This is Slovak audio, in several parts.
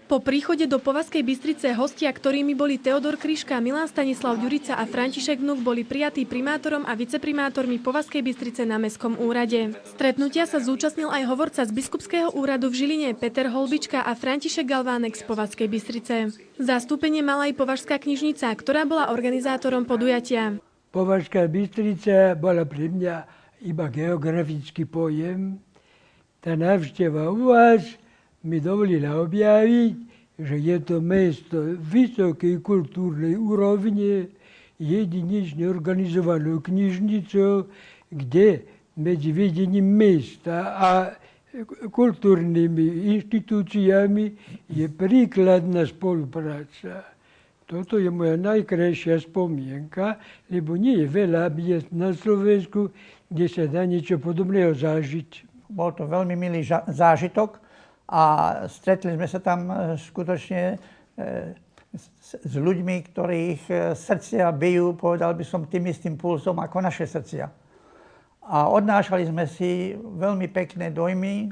Po príchode do Považskej Bystrice hostia, ktorými boli Teodor Kryška, Milan Stanislav Ďurica a František Vnuk, boli prijatí primátorom a viceprimátormi Považskej Bystrice na Mestskom úrade. Stretnutia sa zúčastnil aj hovorca z Biskupského úradu v Žiline Peter Holbička a František Galvánek z Považskej Bystrice. Zastúpenie mala aj Považská knižnica, ktorá bola organizátorom podujatia. Považská Bystrica bola pre mňa iba geografický pojem. Tá návšteva u vás mi dovolila objaviť, že je to mesto vysokej kultúrnej úrovne, jedinečne organizovanou knižnicou, kde medzi vedením mesta a kultúrnymi inštitúciami je príkladná spolupráca. Toto je moja najkrajšia spomienka, lebo nie je veľa miest na Slovensku, kde sa dá niečo podobného zažiť. Bol to veľmi milý zážitok. A stretli sme sa tam skutočne s ľuďmi, ktorých srdcia bijú, povedal by som, tým istým pulsom ako naše srdcia. A odnášali sme si veľmi pekné dojmy,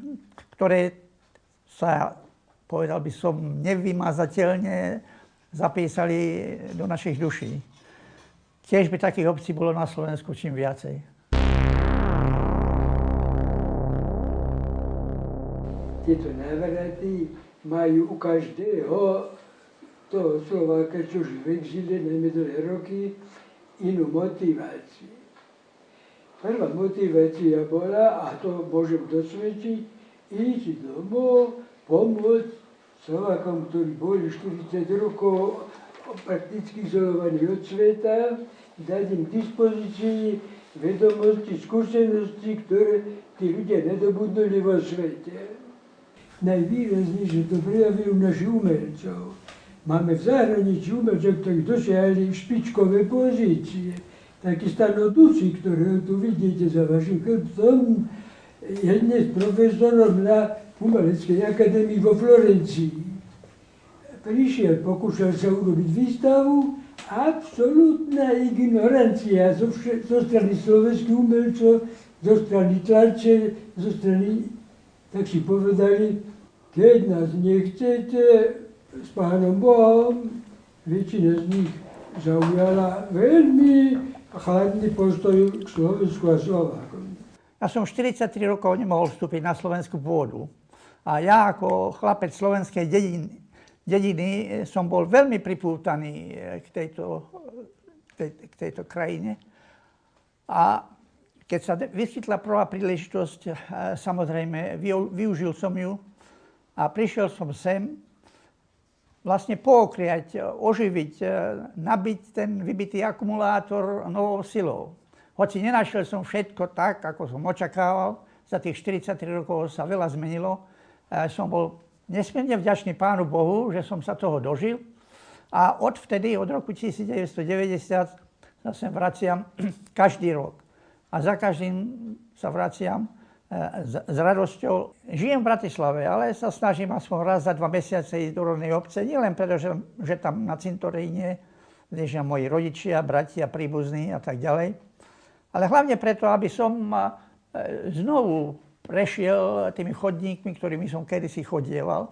ktoré sa, povedal by som, nevymazateľne zapísali do našich duší. Tiež by takých obcí bolo na Slovensku čím viacej. Tieto návraty majú u každého toho Slováka, čo žije v exíle, najmä dlhé roky, inú motiváciu. Prvá motivácia bola, a to môžem dosvedčiť, ísť domov, pomôcť Slovákom, ktorí boli 40 rokov prakticky izolovaní od sveta, dať im k dispozícii vedomosti, skúsenosti, ktoré tí ľudia nedobudnuli vo svete. Najvýraznejšie to prejavujú naši umelcov. Máme v zahraničí umelcov, ktorí dosiahli špičkové pozície. Taký Stano Tusi, ktorého tu vidíte za vašim chrbtom, je dnes profesorom na Umeleckej akadémii vo Florencii. Prišiel, pokúšal sa urobiť výstavu, absolútna ignorancia zo strany slovenských umelcov, zo strany tlače, zo strany, tak si povedali, keď nás nechcete, s Pánom Bohom, väčšina z nich zaujala veľmi chladný postoj k Slovensku a Slovákom. Ja som 43 rokov nemohol vstúpiť na slovenskú pôdu. A ja ako chlapec slovenskej dediny som bol veľmi pripútaný k tejto krajine. A keď sa vyskytla prvá príležitosť, samozrejme, využil som ju a prišiel som sem vlastne pookriať, oživiť, nabiť ten vybitý akumulátor novou silou. Hoci nenašiel som všetko tak, ako som očakával, za tých 43 rokov sa veľa zmenilo. Som bol nesmierne vďačný Pánu Bohu, že som sa toho dožil. A odvtedy, od roku 1990, sa sem vraciam každý rok. A za každým sa vraciam s radosťou. Žijem v Bratislave, ale sa snažím aspoň raz za 2 mesiace ísť do rodnej obce. Nielen preto, že tam na cintoríne ležia moji rodičia, bratia, príbuzní a tak ďalej. Ale hlavne preto, aby som znovu prešiel tými chodníkmi, ktorými som kedysi chodieval.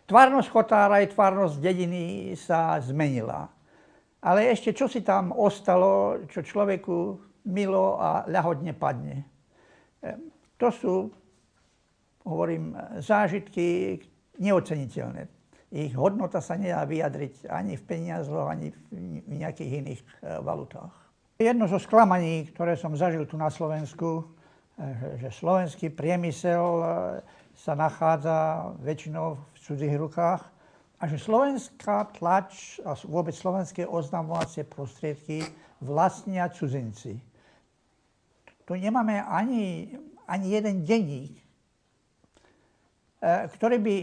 Tvárnosť chotára aj tvárnosť dediny sa zmenila. Ale ešte čo si tam ostalo, čo človeku milo a ľahodne padne. To sú, hovorím, zážitky neoceniteľné. Ich hodnota sa nedá vyjadriť ani v peniazoch, ani v nejakých iných valutách. Jedno zo sklamaní, ktoré som zažil tu na Slovensku, že slovenský priemysel sa nachádza väčšinou v cudzích rukách a že slovenská tlač a vôbec slovenské oznamovacie prostriedky vlastnia cudzinci. Tu nemáme ani jeden denník, ktorý by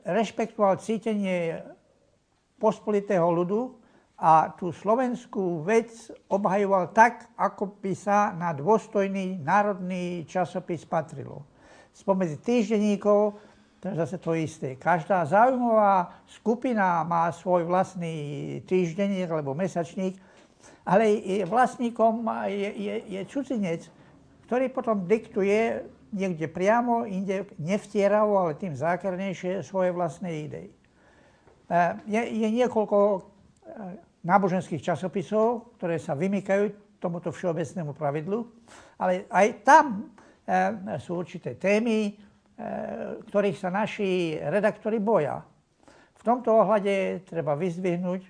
rešpektoval cítenie pospolitého ľudu a tú slovenskú vec obhajoval tak, ako by sa na dôstojný národný časopis patrilo. Spomedzi týždenníkov, to je zase to isté. Každá záujmová skupina má svoj vlastný týždenník alebo mesačník, ale vlastníkom je cudzinec, ktorý potom diktuje niekde priamo, inde nevtieravo, ale tým zákernejšie svoje vlastné idei. Je niekoľko náboženských časopisov, ktoré sa vymykajú tomuto všeobecnému pravidlu, ale aj tam sú určité témy, ktorých sa naši redaktori boja. V tomto ohľade treba vyzdvihnúť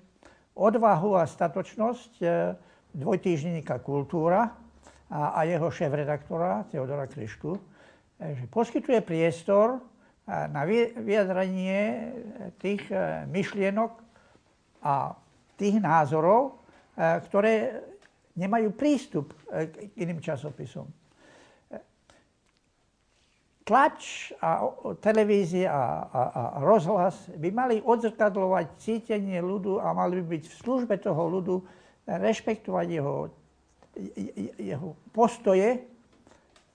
odvahu a statočnosť dvojtýždenníka Kultúra a jeho šéf-redaktora Teodora Kryšku, že poskytuje priestor na vyjadrenie tých myšlienok a tých názorov, ktoré nemajú prístup k iným časopisom. Tlač a televízia a rozhlas by mali odzrkadľovať cítenie ľudu a mali by byť v službe toho ľudu, rešpektovať jeho postoje,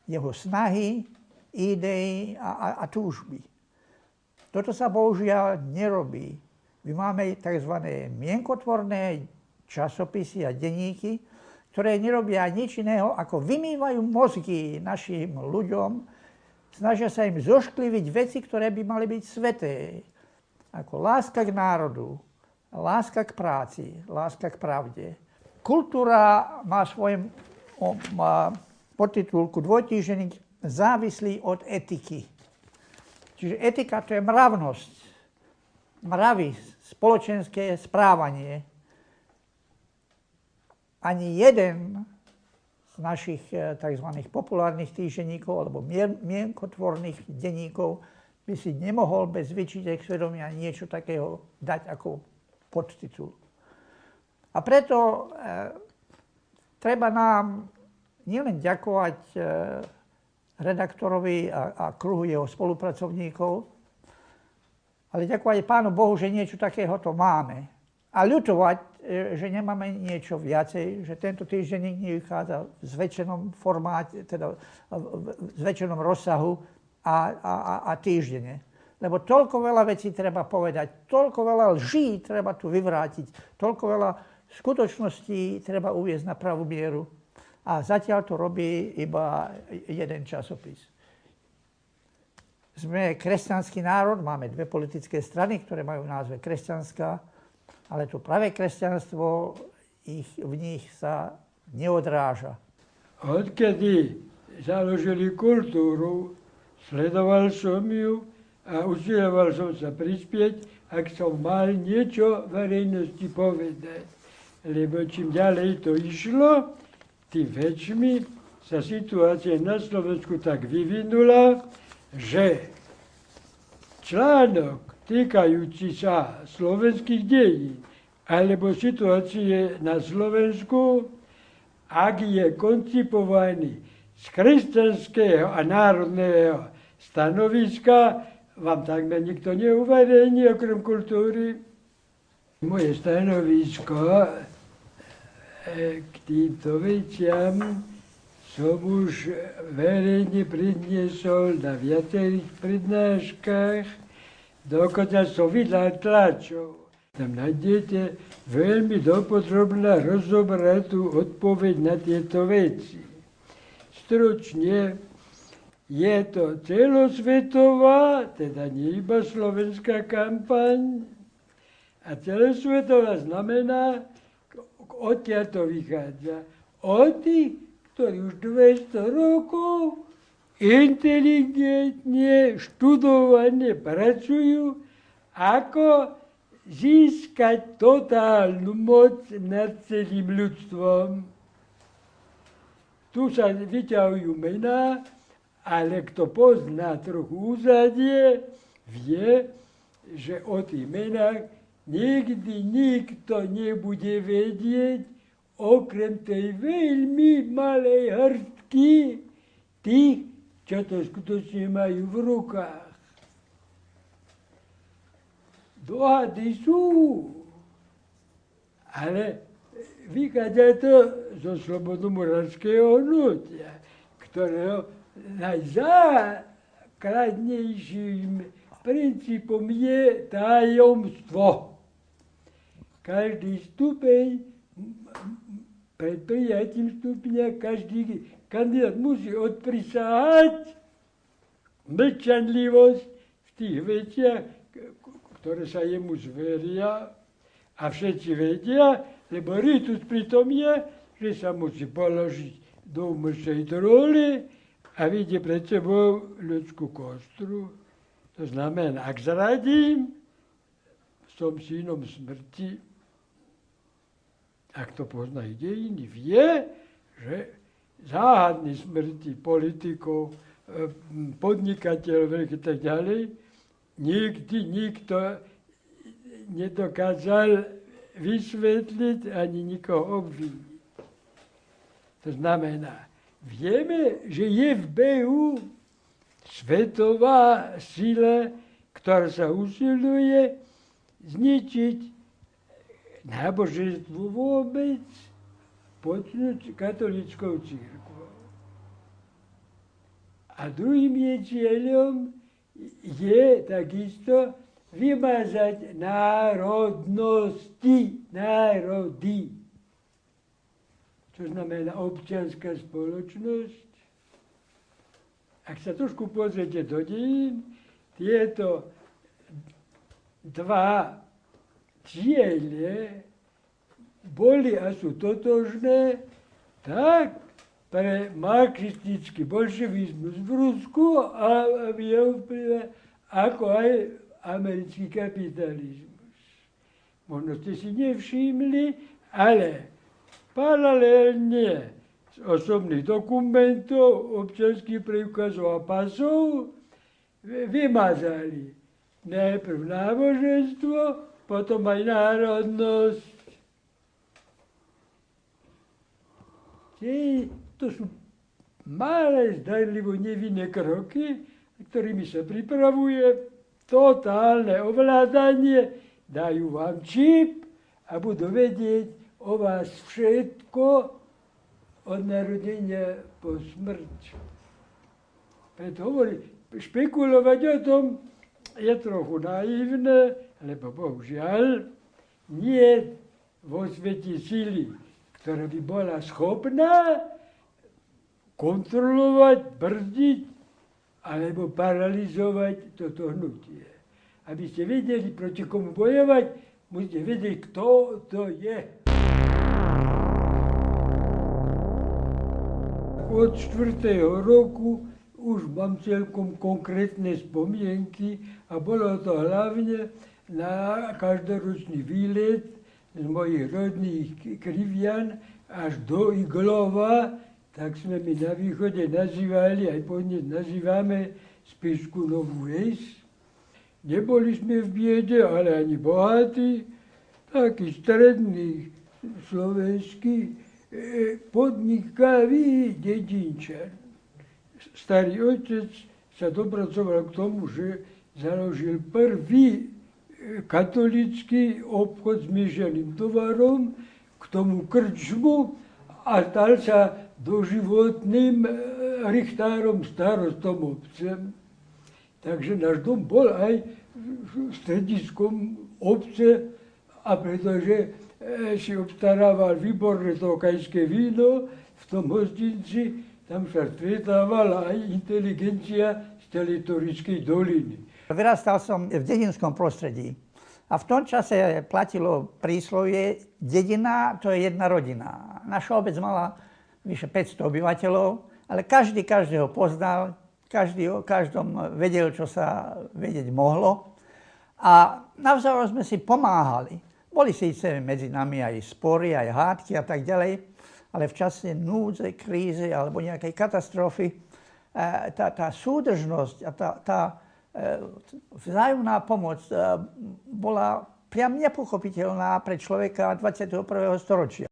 jeho snahy, idei a túžby. Toto sa bohužiaľ nerobí. My máme tzv. Mienkotvorné časopisy a denníky, ktoré nerobia nič iného, ako vymývajú mozgy našim ľuďom, snažia sa im zoškliviť veci, ktoré by mali byť sveté. Ako láska k národu, láska k práci, láska k pravde. Kultúra má svojom podtitulku dvojtýždenník závislý od etiky. Čiže etika to je mravnosť. Mravy, spoločenské správanie. Ani jeden z našich tzv. Populárnych týždenníkov alebo mienkotvorných denníkov by si nemohol bez vyčitek svedomia niečo takého dať ako podtitul. A preto treba nám nielen ďakovať redaktorovi a kruhu jeho spolupracovníkov, ale ďakovať Pánu Bohu, že niečo takéhoto máme. A ľutovať, že nemáme niečo viacej, že tento týždenník nevychádza v zväčšenom formáte, teda v zväčšenom rozsahu a týždenne. Lebo toľko veľa vecí treba povedať, toľko veľa lží treba tu vyvrátiť, toľko veľa skutočností treba uviesť na pravú mieru. A zatiaľ to robí iba jeden časopis. Sme kresťanský národ, máme dve politické strany, ktoré majú názve kresťanská, ale to pravé kresťanstvo v nich sa neodráža. Odkedy založili Kultúru, sledoval som ju a usiloval som sa prispieť, ak som mal niečo verejnosti povedať. Lebo čím ďalej to išlo, tým väčšmi sa situácia na Slovensku tak vyvinula, že článok týkajúci sa slovenských dejín alebo situácie na Slovensku, ak je koncipovaný z kresťanského a národného stanoviska, vám takmer nikto neuverejní okrem Kultúry. Moje stanovisko k týmto veciam som už verejne predniesol na viacerých prednáškach, dokonca som vydal tlačov. Tam nájdete veľmi dopodrobná rozobratú odpoveď na tieto veci. Stručne, je to celosvetová, teda nie iba slovenská kampaň, a celosvetová znamená, odtiaľ to vychádza. Od tých, ktorí už 200 rokov inteligentne, študovane pracujú, ako získať totálnu moc nad celým ľudstvom. Tu sa vyťahujú mená, ale kto pozná trochu úzadie, vie, že o tých menách nikdy nikto nebude vedieť, okrem tej veľmi malej hrstky tých, čo to skutočne majú v rukách. Dohady sú, ale vychádza to zo slobodomoravského hnutia, ktorého najzákladnejším princípom je tajomstvo. Každý stupeň, pred prijatím stupňa, každý kandidát musí odprisáhať mlčanlivosť v tých veciach, ktoré sa jemu zveria a všetci vedia, lebo ritus pritom je, že sa musí položiť do umýšnej roli a vidie pred sebou ľudskú kostru. To znamená, ak zradím, som synom smrti. Ak to poznajú dejiny, vie, že záhadní smrti politikov, podnikateľov a tak ďalej, nikdy nikto nedokázal vysvetliť ani nikoho obviniť. To znamená, vieme, že je v Behu svetová sila, ktorá sa usiluje zničiť náboženstvo vôbec, počnúť katolíckou cirkvou. A druhým jej cieľom je takisto vymazať národy. Čo znamená občianská spoločnosť. Ak sa trošku pozriete do dejín, tieto dva ciele boli a sú totožné tak pre marxistický bolševizmus v Rusku a v jeho vplyve, ako aj americký kapitalizmus. Možno ste si nevšimli, ale paralelne z osobných dokumentov, občianských preukazov a pasov vymazali najprv náboženstvo, potom aj národnosť. To sú malé, zdanlivo nevinné kroky, ktorými sa pripravuje totálne ovládanie. Dajú vám čip a budú vedieť o vás všetko od narodenia po smrť. Preto hovorím, špekulovať o tom je trochu naivné, lebo bohužiaľ nie vo svete sily, ktorá by bola schopná kontrolovať, brzdiť alebo paralizovať toto hnutie. Aby ste vedeli, proti komu bojovať, musíte vedieť, kto to je. Od 4. roku už mám celkom konkrétne spomienky a bolo to hlavne na každoročný výlet z mojich rodných Krivian až do Iglova, tak sme my na východe nazývali, aj podnes nazývame Spišskú Novú Ves. Neboli sme v biede, ale ani bohatí, taký stredný slovenský podnikavý dedinčan. Starý otec sa dopracoval k tomu, že založil prvý katolícky obchod s miešaným tovarom, k tomu krčmu a stal sa doživotným richtárom, starostom obce. Takže náš dom bol aj strediskom obce a pretože si obstarával výborné tokajské víno v tom hostinci, tam sa stretávala aj inteligencia z Teletorickej doliny. Vyrastal som v dedinskom prostredí a v tom čase platilo príslovie dedina to je jedna rodina. Naša obec mala vyše 500 obyvateľov, ale každý každého poznal, každý o každom vedel, čo sa vedieť mohlo. A navzájom sme si pomáhali. Boli síce medzi nami aj spory, aj hádky a tak ďalej, ale v čase núdze, krízy alebo nejakej katastrofy tá súdržnosť a tá vzájomná pomoc bola priam nepochopiteľná pre človeka 21. storočia.